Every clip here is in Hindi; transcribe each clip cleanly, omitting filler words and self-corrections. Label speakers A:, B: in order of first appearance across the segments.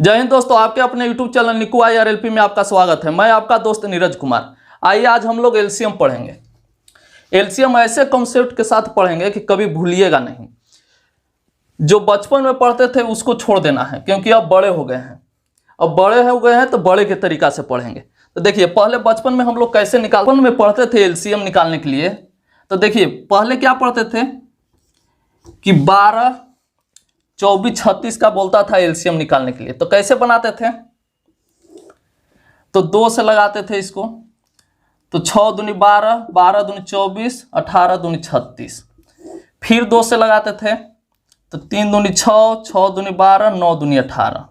A: जय हिंद दोस्तों, आपके अपने YouTube चैनल निकू IRLP में आपका स्वागत है। मैं आपका दोस्त नीरज कुमार। आइए आज हम लोग एलसीएम पढ़ेंगे। एलसीएम ऐसे कॉन्सेप्ट के साथ पढ़ेंगे कि कभी भूलिएगा नहीं। जो बचपन में पढ़ते थे उसको छोड़ देना है, क्योंकि अब बड़े हो गए हैं। अब बड़े हो गए हैं तो बड़े के तरीका से पढ़ेंगे। तो देखिए, पहले बचपन में हम लोग कैसे बचपन में पढ़ते थे एलसीएम निकालने के लिए। तो देखिए, पहले क्या पढ़ते थे कि 12, 24, 36 का बोलता था एलसीएम निकालने के लिए। तो कैसे बनाते थे? तो 2 से लगाते थे इसको। तो 6 दूनी 12, 12 दूनी 24, 18 दूनी 36। फिर 2 से लगाते थे। तो 3 दूनी 6, 6 दूनी 12, 9 दूनी 18।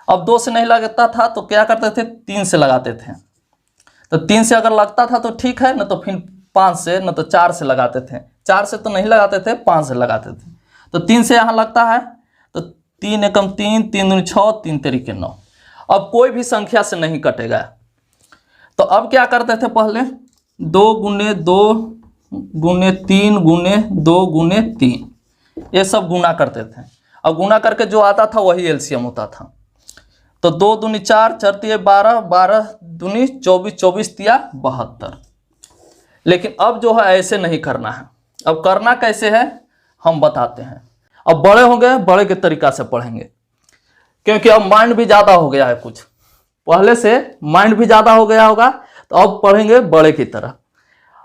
A: अब 2 से नहीं लगता था तो क्या करते थे? 3 से लगाते थे। तो 3 से अगर लगता था तो ठीक है, न तो फिर 5 से, न तो 4 से लगाते थे। 4 से तो नहीं लगाते थे, 5 से लगाते थे। तो 3 से यहाँ लगता है तो 3 एकम 3, 3 दूनी 6, 3 तरीके 9। अब कोई भी संख्या से नहीं कटेगा। तो अब क्या करते थे? पहले 2 गुने 2 गुने 3 गुने 2 गुने 3, ये सब गुना करते थे। अब गुना करके जो आता था वही एलसीएम होता था। तो 2 दूनी 4, 4 तिया 12, 12 दूनी 24, 24 तिया 72। लेकिन अब जो है ऐसे नहीं करना है। अब करना कैसे है हम बताते हैं। अब बड़े हो गए, बड़े के तरीका से पढ़ेंगे, क्योंकि अब माइंड भी ज़्यादा हो गया है। कुछ पहले से माइंड भी ज़्यादा हो गया होगा, तो अब पढ़ेंगे बड़े की तरह।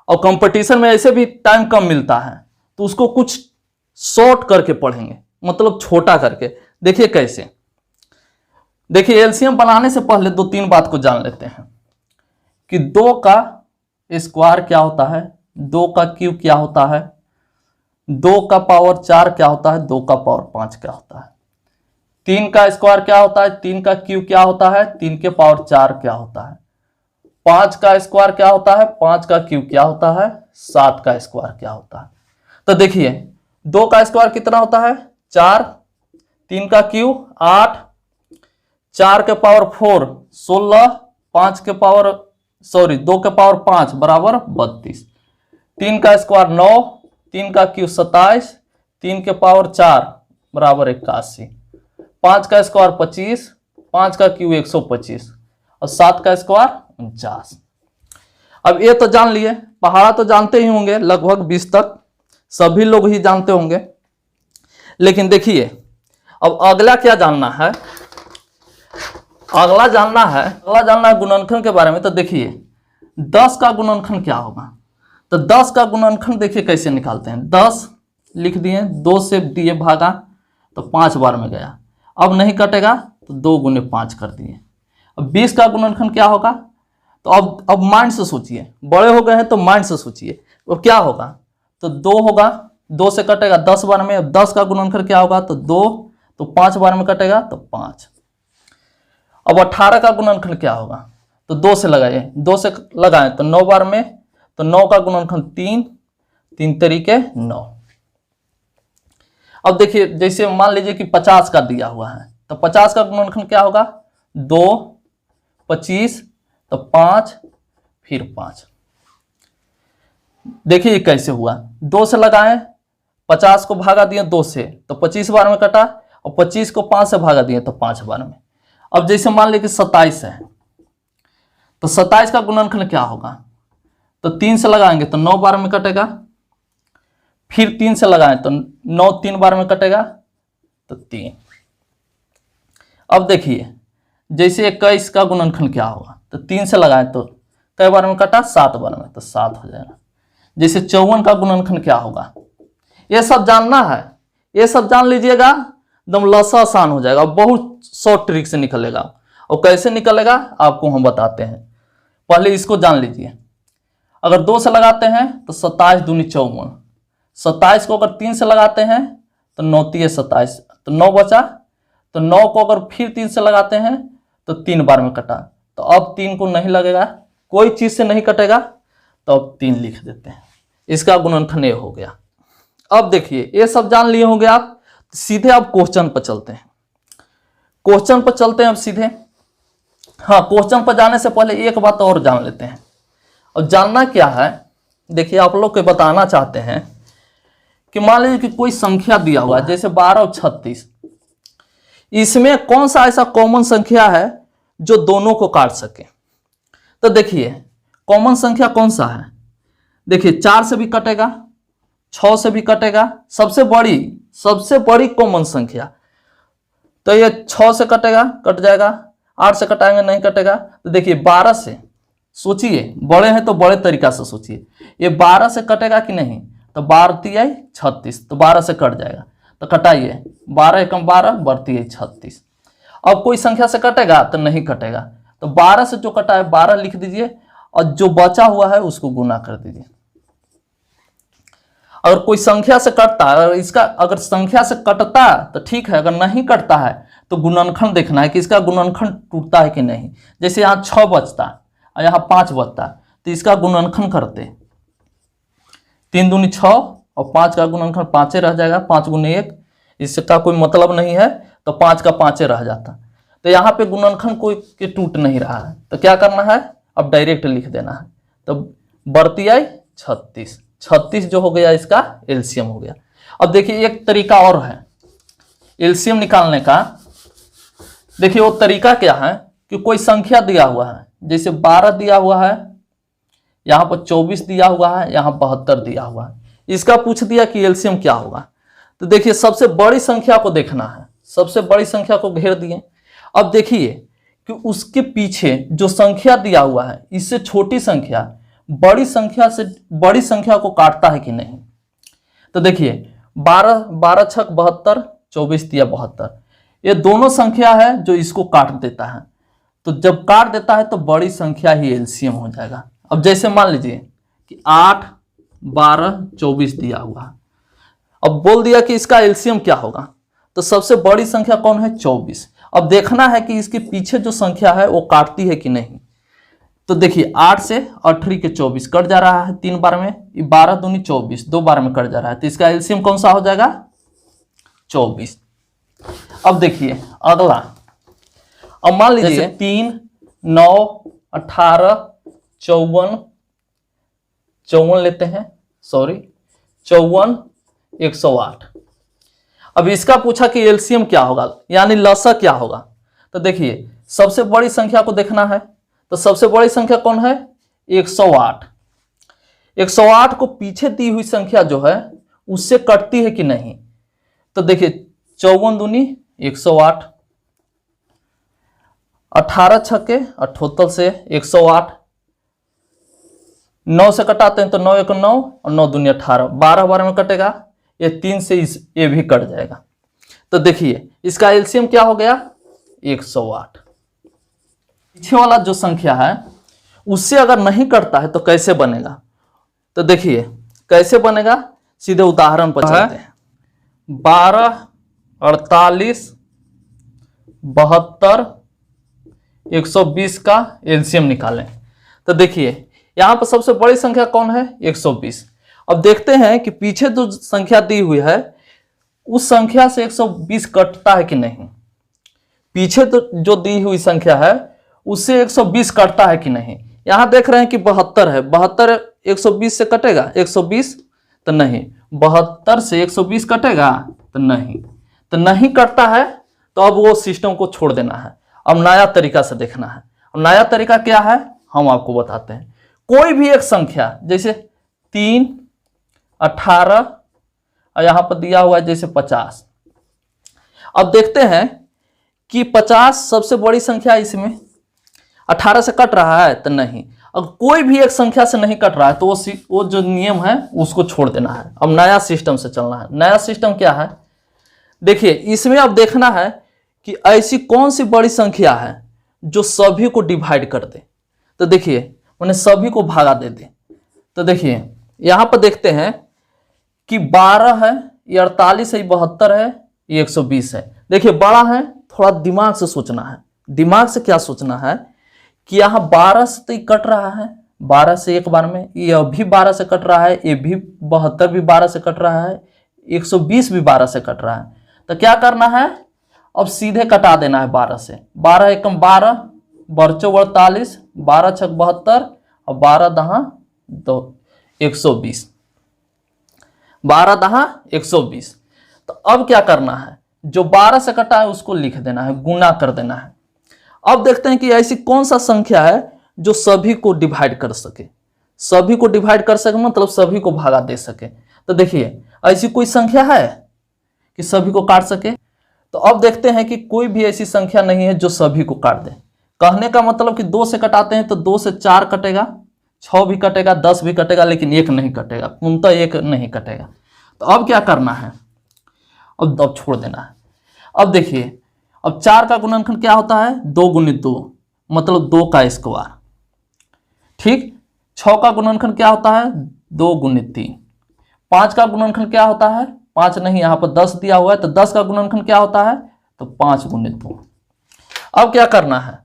A: और कंपटीशन में ऐसे भी टाइम कम मिलता है, तो उसको कुछ शॉर्ट करके पढ़ेंगे, मतलब छोटा करके। देखिए कैसे। देखिए, एलसीएम बनाने से पहले 2-3 बात को जान लेते हैं कि 2 का स्क्वायर क्या होता है, 2 का क्यूब क्या होता है, 2 का पावर 4 क्या होता है, 2 का पावर 5 क्या होता है, 3 का स्क्वायर क्या होता है, 3 का क्यूब क्या होता है, 3 के पावर 4 क्या होता है, 5 का स्क्वायर क्या होता है, 5 का क्यूब क्या होता है, 7 का स्क्वायर क्या होता है। तो देखिए, 2 का स्क्वायर कितना होता है? 4, 3 का क्यूब 8, 4 के पावर 4 16, 5 के पावर 2 के पावर 5 बराबर 32, 3 का स्क्वायर 9, 3 का क्यूब 27, 3 के पावर 4 बराबर 81, 5 का स्क्वायर 25, 5 का क्यूब 125 और 7 का स्क्वायर 49। अब ये तो जान लिए, पहाड़ा तो जानते ही होंगे, लगभग 20 तक सभी लोग ही जानते होंगे। लेकिन देखिए, अब अगला क्या जानना है? अगला जानना है गुणनखंड के बारे में। तो देखिए, 10 का गुणनखंड क्या होगा? तो 10 का गुणनखंड देखिए कैसे निकालते हैं। 10 लिख दिए, 2 से दिए भागा तो 5 बार में गया। अब नहीं कटेगा तो 2 गुने 5 कर दिए। अब 20 का गुणनखंड क्या होगा? तो अब माइंड से सोचिए, बड़े हो गए हैं तो माइंड से सोचिए। अब क्या होगा? तो 2 होगा, 2 से कटेगा 10 बार में। अब 10 का गुणनखंड क्या होगा? तो 2, तो 5 बार में कटेगा तो 5। अब 18 का गुणनखंड क्या होगा? तो 2 से लगाए, 2 से लगाएं तो 9 बार में। तो 9 का गुणनखंड 3, 3 तरीके 9। अब देखिए, जैसे मान लीजिए कि 50 का दिया हुआ है, तो 50 का गुणनखंड क्या होगा? 2, 25, तो 5, फिर 5। देखिए कैसे हुआ। 2 से लगाएं, 50 को भागा दिए 2 से तो 25 बार में कटा, और 25 को 5 से भागा दिए तो 5 बार में। अब जैसे मान लीजिए कि 27 है, तो 27 का गुणनखंड क्या होगा? तो 3 से लगाएंगे तो 9 बार में कटेगा, फिर 3 से लगाएं तो 9 3 बार में कटेगा तो 3। अब देखिए, जैसे 21 का गुणनखंड क्या होगा? तो 3 से लगाएं तो कई बार में कटा? 7 बार में, तो 7 हो जाएगा। जैसे 54 का गुणनखंड क्या होगा? ये सब जानना है, ये सब जान लीजिएगा, एकदम लसा आसान हो जाएगा। बहुत शॉर्ट ट्रिक से निकलेगा। और कैसे निकलेगा आपको हम बताते हैं। पहले इसको जान लीजिए। अगर 2 से लगाते हैं तो 27 दूनी 54, 27 को अगर 3 से लगाते हैं तो 9 तिया 27, तो 9 बचा। तो 9 को अगर फिर 3 से लगाते हैं तो 3 बार में कटा, तो अब 3 को नहीं लगेगा, कोई चीज से नहीं कटेगा, तो अब 3 लिख देते हैं। इसका गुणनखंड ये हो गया। अब देखिए, ये सब जान लिए होंगे आप। सीधे अब क्वेश्चन पर चलते हैं। क्वेश्चन पर चलते हैं अब सीधे। हाँ, क्वेश्चन पर जाने से पहले एक बात और जान लेते हैं। और जानना क्या है, देखिए आप लोग को बताना चाहते हैं कि मान लीजिए कि कोई संख्या दिया हुआ है, जैसे 12 और 36। इसमें कौन सा ऐसा कॉमन संख्या है जो दोनों को काट सके। तो देखिए कॉमन संख्या कौन सा है, देखिए 4 से भी कटेगा, 6 से भी कटेगा, सबसे बड़ी कॉमन संख्या तो ये 6 से कटेगा, कट जाएगा, 8 से कटाएंगे नहीं कटेगा। तो देखिए 12 से, सोचिए बड़े हैं तो बड़े तरीका से सोचिए, ये 12 से कटेगा कि नहीं, तो 12 36, तो 12 से कट जाएगा, तो कटाइए 12 एकम 12 बढ़ती 36। अब कोई संख्या से कटेगा तो नहीं कटेगा, तो 12 से जो कटा है 12 लिख दीजिए और जो बचा हुआ है उसको गुना कर दीजिए। अगर कोई संख्या से कटता है, इसका अगर संख्या से कटता तो ठीक है, अगर नहीं कटता है तो गुणनखंड देखना है कि इसका गुणनखंड टूटता है कि नहीं। जैसे यहाँ 6 बचता और यहाँ 5 बचता, तो इसका गुणनखंड करते 3 दूनी 6 और 5 का गुणनखंड 5 रह जाएगा, 5 गुने 1, इसका कोई मतलब नहीं है, तो 5 का 5 रह जाता। तो यहाँ पे गुणनखंड कोई के टूट नहीं रहा है, तो क्या करना है, अब डायरेक्ट लिख देना है। तो बढ़ती आई 36, 36 जो हो गया इसका एलसीएम हो गया। अब देखिए एक तरीका और है एलसीएम निकालने का। देखिए वो तरीका क्या है कि कोई संख्या दिया हुआ है, जैसे 12 दिया हुआ है, यहाँ पर 24 दिया हुआ है, यहाँ 72 दिया हुआ है, इसका पूछ दिया कि एलसीएम क्या होगा। तो देखिए सबसे बड़ी संख्या को देखना है, सबसे बड़ी संख्या को घेर दिए। अब देखिए कि उसके पीछे जो संख्या दिया हुआ है इससे छोटी संख्या बड़ी संख्या से बड़ी संख्या को काटता है कि नहीं। तो देखिए 12 छक 72, 24 दिया 72, ये दोनों संख्या है जो इसको काट देता है। तो जब काट देता है तो बड़ी संख्या ही एलसीएम हो जाएगा। अब जैसे मान लीजिए कि 8, 12, 24 दिया हुआ है, अब बोल दिया कि इसका एलसीएम क्या होगा, तो सबसे बड़ी संख्या कौन है, 24। अब देखना है कि इसके पीछे जो संख्या है वो काटती है कि नहीं। तो देखिए 8 से 8 के 24 कट जा रहा है 3 बार में, 12 दूनी 24 2 बार में कट जा रहा है, तो इसका एलसीएम कौन सा हो जाएगा, 24। अब देखिए अगला, अब मान लीजिए 3, 9, 18, 54 लेते हैं, सॉरी 54, 108। अब इसका पूछा कि एलसीएम क्या होगा, यानी लसा क्या होगा। तो देखिए सबसे बड़ी संख्या को देखना है, तो सबसे बड़ी संख्या कौन है, 108। 108 को पीछे दी हुई संख्या जो है उससे कटती है कि नहीं। तो देखिए 54 दूनी 108, 18 छक्के 78 से 108, 9 से कटाते हैं तो 9 1 9 और 9 दूनी 18, 12 बार में कटेगा, ये 3 से ये भी कट जाएगा। तो देखिए इसका एलसीएम क्या हो गया, 108। पीछे वाला जो संख्या है उससे अगर नहीं कटता है तो कैसे बनेगा। तो देखिए कैसे बनेगा, सीधे उदाहरण पर चलते हैं। 12, 48, 72, 120 का एलसीएम निकालें। तो देखिए यहां पर सबसे बड़ी संख्या कौन है, 120। अब देखते हैं कि पीछे जो संख्या दी हुई है उस संख्या से 120 कटता है कि नहीं। पीछे तो जो दी हुई संख्या है उससे 120 कटता है कि नहीं। यहां देख रहे हैं कि 72 है, 72 120 से कटेगा, 120 तो नहीं, 72 से 120 कटेगा तो नहीं, तो नहीं कटता है। तो अब वो सिस्टम को छोड़ देना है, अब नया तरीका से देखना है। अब नया तरीका क्या है हम आपको बताते हैं। कोई भी एक संख्या जैसे 3, 18 और यहां पर दिया हुआ है जैसे 50। अब देखते हैं कि 50 सबसे बड़ी संख्या, इसमें 18 से कट रहा है तो नहीं। अगर कोई भी एक संख्या से नहीं कट रहा है तो वो जो नियम है उसको छोड़ देना है। अब नया सिस्टम से चलना है। नया सिस्टम क्या है, देखिए इसमें अब देखना है कि ऐसी कौन सी बड़ी संख्या है जो सभी को डिवाइड कर दे। तो देखिए उन्हें सभी को भागा दे दे। तो देखिए यहां पर देखते हैं कि 12 है, ये 48 है, 72 है, ये 120 है। देखिए बड़ा है, थोड़ा दिमाग से सोचना है। दिमाग से क्या सोचना है कि यहाँ 12 से तो कट रहा है, 12 से एक बार में, ये भी 12 से कट रहा है, ये भी 72 भी 12 से कट रहा है, 120 भी 12 से कट रहा है। तो क्या करना है, अब सीधे कटा देना है 12 से। 12 एकम 12, 12 48, 12 छक 72 और 12 दहा 120, 12 दहा 120। तो अब क्या करना है, जो 12 से कटा है उसको लिख देना है, गुना कर देना है। अब देखते हैं कि ऐसी कौन सा संख्या है जो सभी को डिवाइड कर सके। सभी को डिवाइड कर सके मतलब सभी को भागा दे सके। तो देखिए ऐसी कोई संख्या है कि सभी को काट सके। तो अब देखते हैं कि कोई भी ऐसी संख्या नहीं है जो सभी को काट दे। कहने का मतलब कि 2 से कटाते हैं तो 2 से 4 कटेगा, 6 भी कटेगा, 10 भी कटेगा, लेकिन 1 नहीं कटेगा, पूर्णतः 1 नहीं कटेगा। तो अब क्या करना है, अब छोड़ देना है। अब देखिए अब 4 का गुणनखंड क्या होता है, 2 गुणित 2 मतलब 2 का स्क्वायर। ठीक। 6 का गुणनखंड क्या होता है, 2 गुणित 3। 5 का गुणनखंड क्या होता है, 5 नहीं, यहाँ पर 10 दिया हुआ है, तो 10 का गुणनखंड क्या होता है, तो 5 गुणित 2। अब क्या करना है,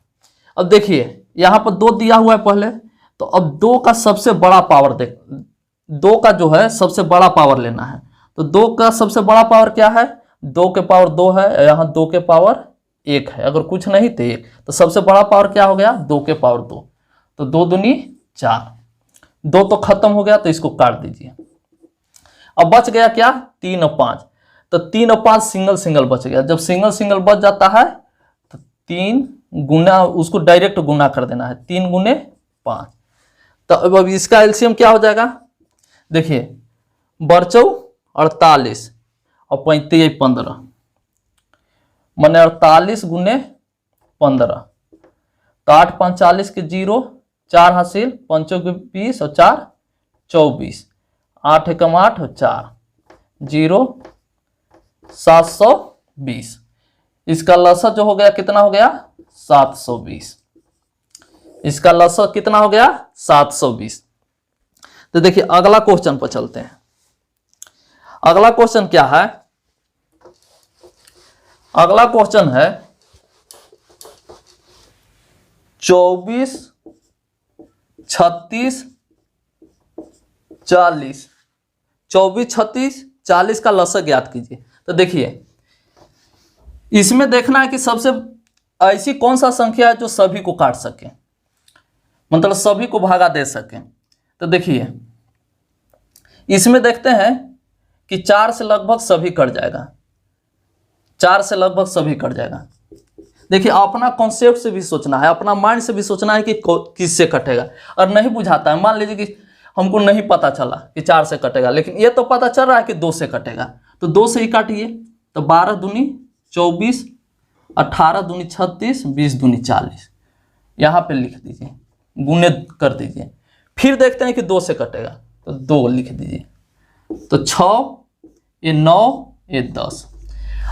A: अब देखिए यहाँ पर 2 दिया हुआ है पहले, तो अब 2 का सबसे बड़ा पावर देख, 2 का जो है सबसे बड़ा पावर लेना है। तो 2 का सबसे बड़ा पावर क्या है, 2 के पावर 2 है, यहाँ 2 के पावर 1 है, अगर कुछ नहीं तो 1, तो सबसे बड़ा पावर क्या हो गया, 2 के पावर 2। तो 2 दूनी 4, 2 तो खत्म हो गया, तो इसको काट दीजिए। अब बच गया क्या, 3 और 5। तो 3 और 5 सिंगल सिंगल बच गया। जब सिंगल सिंगल बच जाता है तो 3 गुना, उसको डायरेक्ट गुना कर देना है, 3 गुने 5। तो अब इसका एलसीएम क्या हो जाएगा, देखिए 42 48 और 35 15, माने 48 गुने 15। तो 8 5 40 के 0, 4 हासिल, 5 के 20 और 4 24, 8 एकम 8 और 4 0 720। इसका लसा जो हो गया कितना हो गया, 720। इसका लसा कितना हो गया, 720। तो देखिए अगला क्वेश्चन पर चलते हैं। अगला क्वेश्चन क्या है, अगला क्वेश्चन है 24 36 40। 24 36 40 का लसा ज्ञात कीजिए। तो देखिए इसमें देखना है कि सबसे ऐसी कौन सा संख्या है जो सभी को काट सके, मतलब सभी को भागा दे सके। तो देखिए इसमें देखते हैं कि 4 से लगभग सभी कट जाएगा, 4 से लगभग सभी कट जाएगा। देखिए अपना कॉन्सेप्ट से भी सोचना है, अपना माइंड से भी सोचना है कि किससे कटेगा। और नहीं बुझाता है, मान लीजिए कि हमको नहीं पता चला कि 4 से कटेगा, लेकिन ये तो पता चल रहा है कि 2 से कटेगा, तो 2 से ही काटिए। तो 12 दूनी 24, 18 दूनी 36, 20 दूनी 40, यहाँ पे लिख दीजिए, गुने कर दीजिए। फिर देखते हैं कि 2 से कटेगा, तो 2 लिख दीजिए। तो 6, ये 9, ये 10।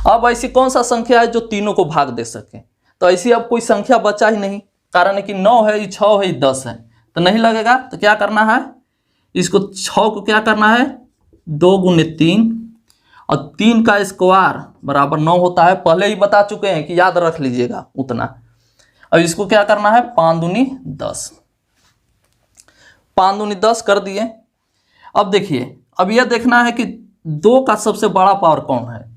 A: अब ऐसी कौन सा संख्या है जो तीनों को भाग दे सके। तो ऐसी अब कोई संख्या बचा ही नहीं, कारण है कि 9 है, ये 6 है, ये 10 है, तो नहीं लगेगा। तो क्या करना है, इसको 6 को क्या करना है, 2 गुने 3 और 3 का स्क्वायर बराबर 9 होता है। पहले ही बता चुके हैं कि याद रख लीजिएगा उतना। अब इसको क्या करना है, 5 दूनी 10, 5 दूनी 10 कर दिए। अब देखिए अब यह देखना है कि 2 का सबसे बड़ा पावर कौन है।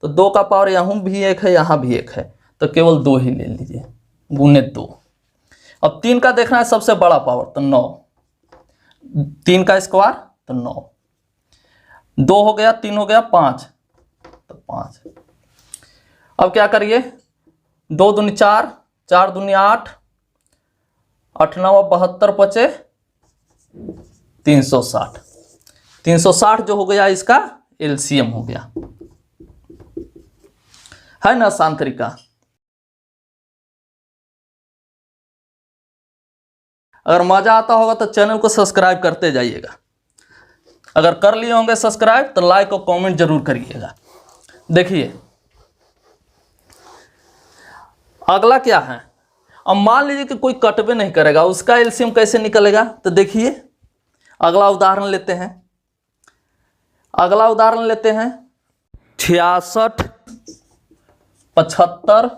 A: तो 2 का पावर यहाँ भी 1 है, यहाँ भी 1 है, तो केवल 2 ही ले लीजिए, गुने 2। अब 3 का देखना है सबसे बड़ा पावर, तो 9, 3 का स्क्वायर तो 9, 2 हो गया, 3 हो गया, 5, तो 5। अब क्या करिए, 2 दूनी 4, 4 दूनी 8, 8 9 72 बचे 360। 360 जो हो गया इसका एलसीएम हो गया, है ना आसान तरीका। अगर मजा आता होगा तो चैनल को सब्सक्राइब करते जाइएगा। अगर कर लिए होंगे सब्सक्राइब तो लाइक और कमेंट जरूर करिएगा। देखिए अगला क्या है, अब मान लीजिए कि कोई कटवे नहीं करेगा, उसका एलसीएम कैसे निकलेगा। तो देखिए अगला उदाहरण लेते हैं। अगला उदाहरण लेते हैं 66 75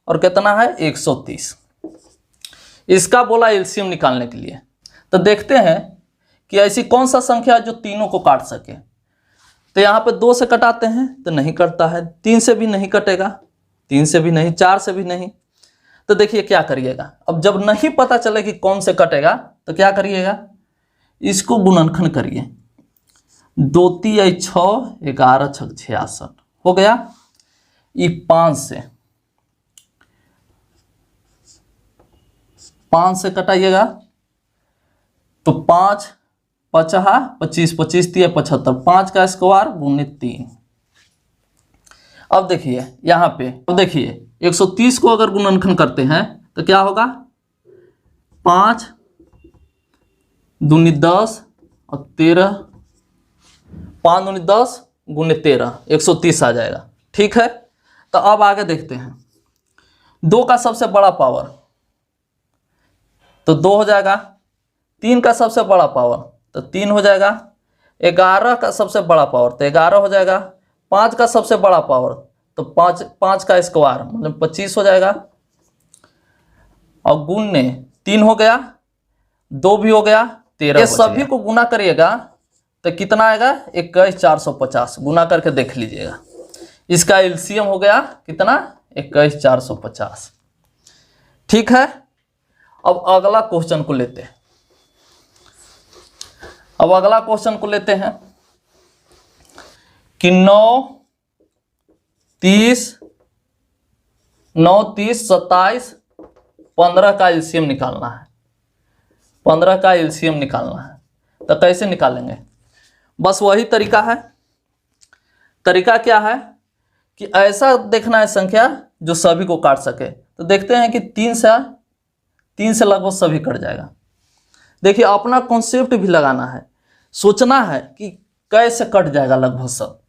A: और कितना है 130। इसका बोला एलसीएम निकालने के लिए। तो देखते हैं कि ऐसी कौन सा संख्या है जो तीनों को काट सके। तो यहाँ पे 2 से कटाते हैं तो नहीं कटता है, 3 से भी नहीं कटेगा, 3 से भी नहीं, 4 से भी नहीं। तो देखिए क्या करिएगा, अब जब नहीं पता चले कि कौन से कटेगा तो क्या करिएगा, इसको गुणनखंड करिए। 2 3 6 11 6 66 हो गया। ये 5 से कटाइएगा तो 5 पचहा 25, 25 तिया 75, 5 का स्क्वायर गुने 3। अब देखिए यहाँ पे, अब देखिए 130 को अगर गुणनखंड करते हैं तो क्या होगा, 5 दूनी 10 और 13, 5 दूनी 10 गुने 13, 130 आ जाएगा। ठीक है, तो अब आगे देखते हैं 2 का सबसे बड़ा पावर तो 2 हो जाएगा, 3 का सबसे बड़ा पावर तो 3 हो जाएगा, 11 का सबसे बड़ा पावर तो 11 हो जाएगा, 5 का सबसे बड़ा पावर तो 5 का स्क्वायर मतलब 25 हो जाएगा, और गुणने 3 हो गया, 2 भी हो गया, 13। ये सभी को गुना करिएगा तो कितना आएगा, 21450। गुना करके देख लीजिएगा, इसका एलसीएम हो गया कितना, 21450। ठीक है, अब अगला क्वेश्चन को लेते हैं। अब अगला क्वेश्चन को लेते हैं कि 9, 30, 27, 15 का एलसीएम निकालना है। 15 का एलसीएम निकालना है तो कैसे निकालेंगे, बस वही तरीका है। तरीका क्या है कि ऐसा देखना है संख्या जो सभी को काट सके। तो देखते हैं कि 3 से लगभग सभी कट जाएगा। देखिए अपना कॉन्सेप्ट भी लगाना है, सोचना है कि कैसे कट जाएगा लगभग सब।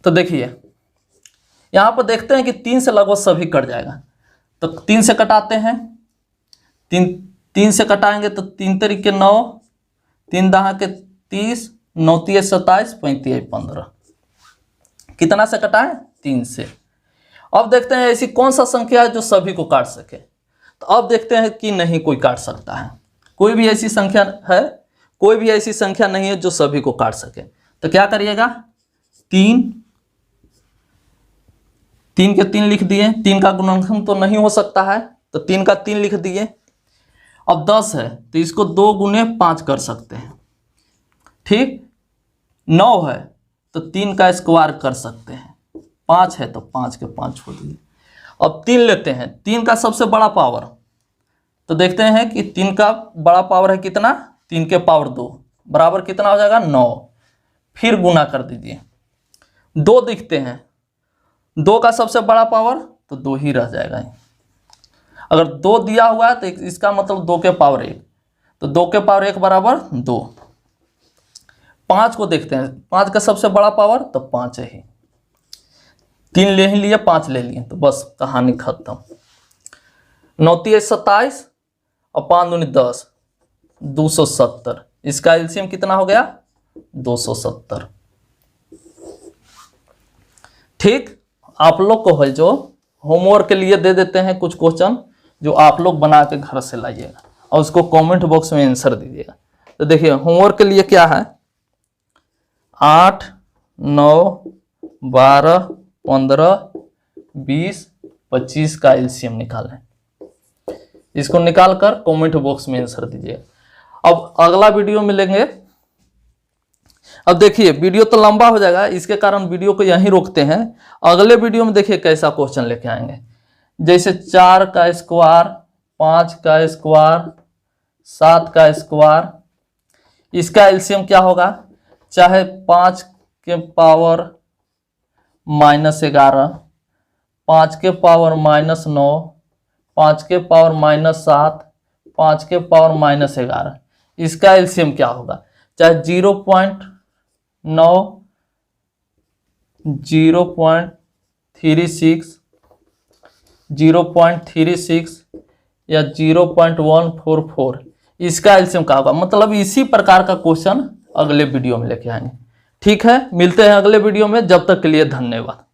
A: तो देखिए यहाँ पर देखते हैं कि 3 से लगभग सभी कट जाएगा, तो 3 से कटाते हैं। 3 से कटाएंगे तो 3 तरीके 9, 3 दहा के 30, 9 तिया 27, 35 15। कितना से कटाएं, 3 से। अब देखते हैं ऐसी कौन सा संख्या है जो सभी को काट सके। तो अब देखते हैं कि नहीं कोई काट सकता है, कोई भी ऐसी संख्या है, कोई भी ऐसी संख्या नहीं है जो सभी को काट सके। तो क्या करिएगा, 3 के 3 लिख दिए, 3 का गुणनखंड तो नहीं हो सकता है तो 3 का 3 लिख दिए। अब 10 है तो इसको 2 गुने 5 कर सकते हैं। ठीक, 9 है तो 3 का स्क्वायर कर सकते हैं, 5 है तो 5 के 5 छोड़ दीजिए। अब 3 लेते हैं, 3 का सबसे बड़ा पावर तो देखते हैं कि 3 का बड़ा पावर है कितना, 3 के पावर 2 बराबर कितना हो जाएगा, 9। फिर गुना कर दीजिए, 2 दिखते हैं, 2 का सबसे बड़ा पावर तो 2 ही रह जाएगा। अगर 2 दिया हुआ है तो इसका मतलब 2 के पावर 1, तो 2 के पावर 1 बराबर 2। 5 को देखते हैं, 5 का सबसे बड़ा पावर तो 5 है ही, 3 ले ही लिए, 5 ले लिए, तो बस कहानी खत्म। 9 तिया 27 और 5 दूनी 10, 270। इसका एलसीएम कितना हो गया, 270। ठीक, आप लोग को है जो होमवर्क के लिए दे देते हैं कुछ क्वेश्चन जो आप लोग बना के घर से लाइएगा और उसको कमेंट बॉक्स में आंसर दीजिएगा। तो देखिए होमवर्क के लिए क्या है, 8, 9, 12, 15, 20, 25 का एलसीएम निकालें। इसको निकालकर कमेंट बॉक्स में आंसर दीजिए। अब अगला वीडियो मिलेंगे। अब देखिए वीडियो तो लंबा हो जाएगा, इसके कारण वीडियो को यहीं रोकते हैं। अगले वीडियो में देखिए कैसा क्वेश्चन लेके आएंगे, जैसे 4 का स्क्वायर, 5 का स्क्वायर, 7 का स्क्वायर। इसका एलसीएम क्या होगा, चाहे 5 के पावर -11, 5 के पावर -9, 5 के पावर -7, 5 के पावर -11। इसका एलसीएम क्या होगा, चाहे 0.9, 0.36, 0.36 या 0.144। इसका एलसीएम क्या होगा, मतलब इसी प्रकार का क्वेश्चन अगले वीडियो में लेके आएंगे। ठीक है, मिलते हैं अगले वीडियो में, जब तक के लिए धन्यवाद।